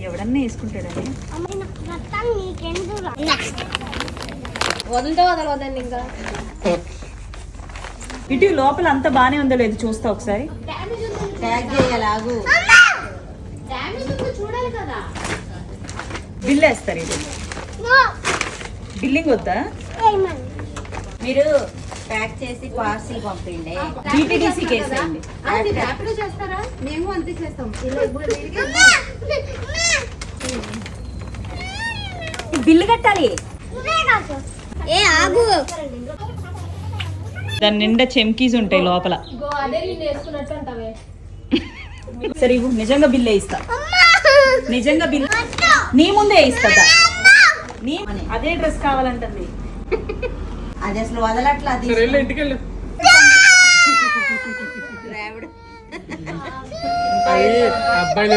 ఎవడన్నా వేసుకుంటాడని వదిలితే వదలవదండి ఇంకా. ఇటు లోపల అంత బానే ఉందో లేదు చూస్తా ఒకసారి. ప్యాక్ చేయాలి, చూడాలి కదా. బిల్ వేస్తారు ఇది. బిల్లింగ్ వద్దా? మీరు ప్యాక్ చేసి పార్సల్ పంపిండి. టీటీడీసీ కేసేయండి. ర్యాపిడో చేస్తారా? మేము అంతే చేస్తాం. బిల్లు కట్టాలి. ఏ ఆగు, దాని నిండా చెమ్కీస్ ఉంటాయి లోపల. సరే ఇవ్వు, నిజంగా బిల్ వేయిస్తా. నిజంగా బిల్ నీ ముందే వేయిస్తా. నీ అదే డ్రెస్ కావాలంటుంది. అది అసలు వదలట్లా. అబ్బాయి